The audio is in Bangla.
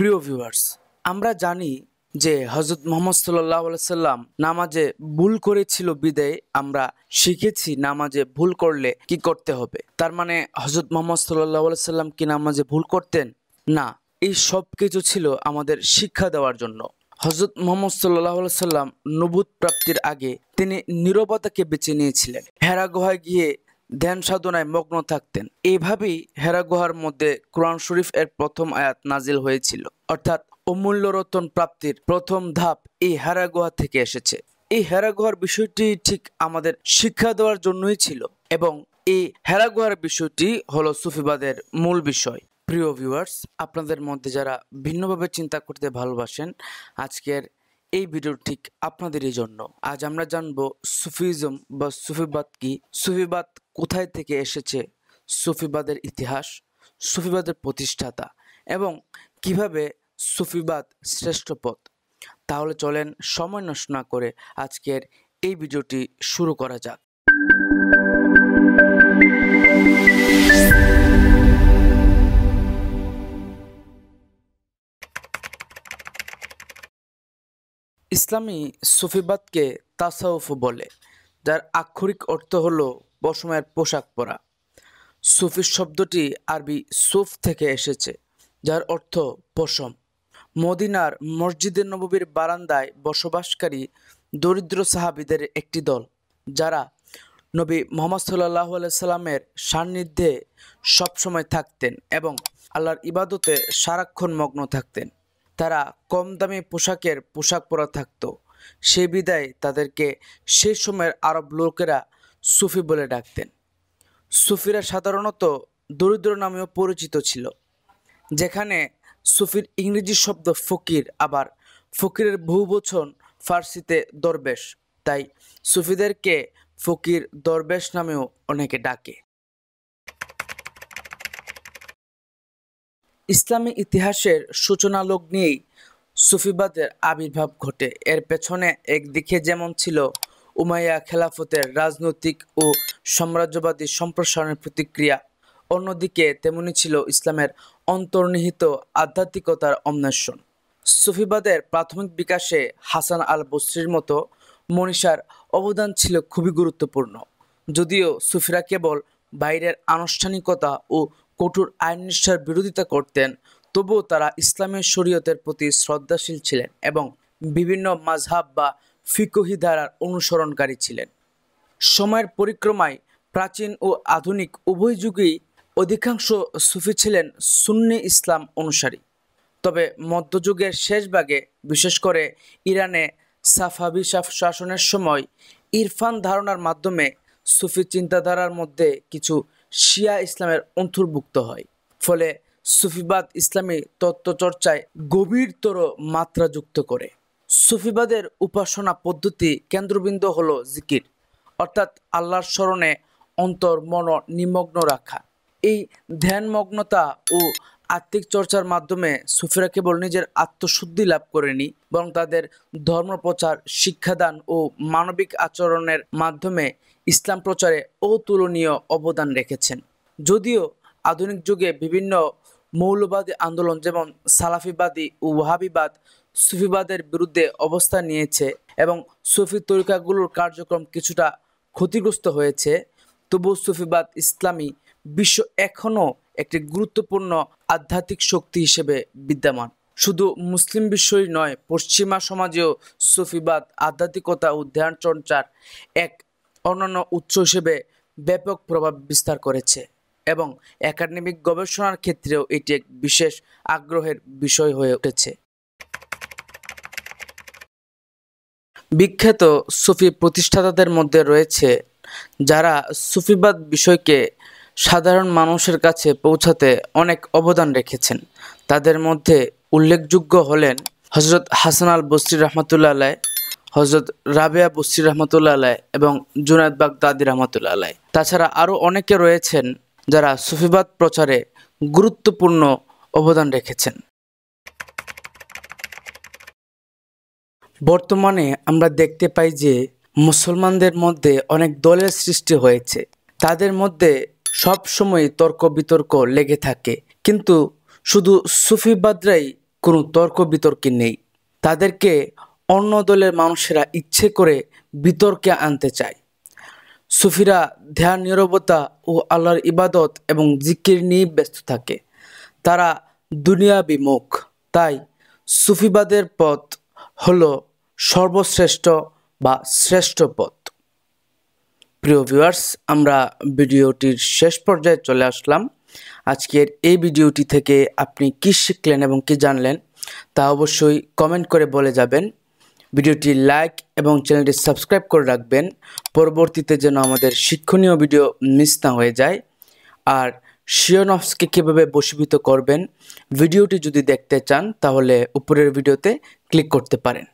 প্রিয় ভিউয়ার্স, আমরা জানি যে হযরত মুহাম্মদ সাল্লাল্লাহু আলাইহি সাল্লাম নামাজে ভুল করেছিল বিদায় আমরা শিখেছি নামাজে ভুল করলে কি করতে হবে। তার মানে হযরত মুহাম্মদ সাল্লাল্লাহু আলাইহি সাল্লাম কি নামাজে ভুল করতেন? না, এই সব কিছু ছিল আমাদের শিক্ষা দেওয়ার জন্য। হযরত মুহাম্মদ সাল্লাল্লাহু আলাইহি সাল্লাম নবুয়ত প্রাপ্তির আগে তিনি নীরবতাকে বেছে নিয়েছিলেন। হেরা গুহায় গিয়ে ধ্যান সাধনায় মগ্ন থাকতেন। এইভাবেই হেরা গুহার মধ্যে কোরআন শরীফ এর প্রথম আয়াত নাজিল হয়েছিল, অর্থাৎ অমূল্য রতন প্রাপ্তির প্রথম ধাপ এই হেরা গুহা থেকে এসেছে। এই হেরা গুহার বিষয়টি ঠিক আমাদের শিক্ষা দেওয়ার জন্যই ছিল এবং এই হেরা গুহার বিষয়টি হলো সুফিবাদের মূল বিষয়। প্রিয় ভিউয়ার্স, আপনাদের মধ্যে যারা ভিন্নভাবে চিন্তা করতে ভালোবাসেন, আজকের এই ভিডিও ঠিক আপনাদেরই জন্য। আজ আমরা জানবো সুফিজম বা সুফিবাদ কি, সুফিবাদ কোথায় থেকে এসেছে, সুফিবাদের ইতিহাস, সুফিবাদের প্রতিষ্ঠাতা এবং কিভাবে সুফিবাদ শ্রেষ্ঠ পথ। তাহলে চলেন সময় নষ্ট না করে আজকের এই ভিডিওটি শুরু করা যাক। ইসলামী সুফিবাদকে তাসাউফ বলে, যার আক্ষরিক অর্থ হলো পশমের পোশাক পরা। সুফি শব্দটি আরবি সুফ থেকে এসেছে, যার অর্থ পশম। মদিনার মসজিদে নববীর বারান্দায় বসবাসকারী দরিদ্র সাহাবীদের একটি দল, যারা নবী মুহাম্মদ সাল্লাল্লাহু আলাইহি সাল্লামের সান্নিধ্যে সবসময় থাকতেন এবং আল্লাহর ইবাদতে সারাক্ষণ মগ্ন থাকতেন। তারা কম দামি পোশাক পরা থাকত। সে বিদায় তাদেরকে সেই সময়ের আরব লোকেরা সুফি বলে ডাকতেন। সুফিরা সাধারণত দরিদ্র নামেও পরিচিত ছিল, যেখানে সুফির ইংরেজি শব্দ ফকির, আবার ফকিরের বহুবচন ফার্সিতে দরবেশ, তাই সুফিদেরকে ফকির দরবেশ নামেও অনেকে ডাকে। ইসলামী ইতিহাসের সূচনা লগ্নেই সুফিবাদের আবির্ভাব ঘটে। এর পেছনে একদিকে যেমন ছিল উমাইয়া খেলাফতের রাজনৈতিক ও সাম্রাজ্যবাদী সম্প্রসারণের প্রতিক্রিয়া, অন্যদিকে তেমনি ছিল ইসলামের অন্তর্নিহিত আধ্যাত্মিকতার অন্বেষণ। সুফিবাদের প্রাথমিক বিকাশে হাসান আল বসরির মতো মনীষার অবদান ছিল খুবই গুরুত্বপূর্ণ। যদিও সুফিরা কেবল বাইরের আনুষ্ঠানিকতা ও কঠোর আইন নিষ্ঠার বিরোধিতা করতেন, তবুও তারা ইসলামের শরীয়তের প্রতি শ্রদ্ধাশীল ছিলেন এবং বিভিন্ন মাযহাব বা ফিকহি ধারার অনুসরণকারী ছিলেন। সময়ের পরিক্রমায় প্রাচীন ও আধুনিক উভয় যুগেই অধিকাংশ সুফি ছিলেন সুন্নি ইসলাম অনুসারী। তবে মধ্যযুগের শেষ ভাগে, বিশেষ করে ইরানে সাফাভি শাসনের সময় ইরফান ধারণার মাধ্যমে সুফি চিন্তাধারার মধ্যে কিছু শিয়া ইসলামের অন্তর্ভুক্ত হয়। ফলে সুফিবাদ ইসলামী তত্ত্বচর্চায় গভীরতর মাত্রা যুক্ত করে। সুফিবাদের উপাসনা পদ্ধতি কেন্দ্রবিন্দু হলো জিকির, অর্থাৎ আল্লাহর স্মরণে অন্তর মন নিমগ্ন রাখা। এই ধ্যানমগ্নতা ও আত্মিক চর্চার মাধ্যমে সুফিরা কেবল নিজের আত্মশুদ্ধি লাভ করেনি, বরং তাদের ধর্মপ্রচার, শিক্ষাদান ও মানবিক আচরণের মাধ্যমে ইসলাম প্রচারে অতুলনীয় অবদান রেখেছেন। যদিও আধুনিক যুগে বিভিন্ন মৌলবাদী আন্দোলন যেমন সালাফিবাদী ও ওয়াহাবিবাদ সুফিবাদের বিরুদ্ধে অবস্থান নিয়েছে এবং সুফি তরিকাগুলোর কার্যক্রম কিছুটা ক্ষতিগ্রস্ত হয়েছে, তবু সুফিবাদ ইসলামী বিশ্ব এখনও একটি গুরুত্বপূর্ণ আধ্যাত্মিক শক্তি হিসেবে বিদ্যমান। শুধু মুসলিম বিশ্বই নয়, পশ্চিমা সমাজেও সুফিবাদ আধ্যাত্মিকতা ও ধ্যান চর্চার এক অনন্য উৎস হিসেবে ব্যাপক প্রভাব বিস্তার করেছে এবং একাডেমিক গবেষণার ক্ষেত্রেও এটি এক বিশেষ আগ্রহের বিষয় হয়ে উঠেছে। বিখ্যাত সুফি প্রতিষ্ঠাতাদের মধ্যে রয়েছে যারা সুফিবাদ বিষয়কে সাধারণ মানুষের কাছে পৌঁছাতে অনেক অবদান রেখেছেন। তাদের মধ্যে উল্লেখযোগ্য হলেন হযরত হাসান আল বসরি রহমতুল্লাহ আলাইহ, হযরত রাবেয়া বসরি রহমতুল্লাহ আলাইহ এবং জুনায়েদ বাগদাদী রহমতুল্লাহ আলাইহ। তাছাড়া আরও অনেকে রয়েছেন যারা সুফিবাদ প্রচারে গুরুত্বপূর্ণ অবদান রেখেছেন। বর্তমানে আমরা দেখতে পাই যে মুসলমানদের মধ্যে অনেক দলের সৃষ্টি হয়েছে। তাদের মধ্যে সব সময় তর্ক বিতর্ক লেগে থাকে, কিন্তু শুধু সুফিবাদরাই কোনো তর্ক বিতর্কে নেই। তাদেরকে অন্য দলের মানুষেরা ইচ্ছে করে বিতর্কে আনতে চায়। সুফিরা ধ্যান, নীরবতা ও আল্লাহর ইবাদত এবং জিকির নিয়ে ব্যস্ত থাকে। তারা দুনিয়া বিমুখ। তাই সুফিবাদের পথ হলো সর্বশ্রেষ্ঠ বা শ্রেষ্ঠ পথ। প্রিয় ভিউয়ার্স, আমরা ভিডিওটির শেষ পর্যায়ে চলে আসলাম। আজকের এই ভিডিওটি থেকে আপনি কি শিখলেন এবং কি জানলেন তা অবশ্যই কমেন্ট করে বলে যাবেন। ভিডিওটি লাইক এবং চ্যানেলটি সাবস্ক্রাইব করে রাখবেন, পরবর্তীতে যেন আমাদের শিক্ষণীয় ভিডিও মিস না হয়ে যায়। আর শিওনফসকে কীভাবে বশীভূত করবেন ভিডিওটি যদি দেখতে চান তাহলে উপরের ভিডিওতে ক্লিক করতে পারেন।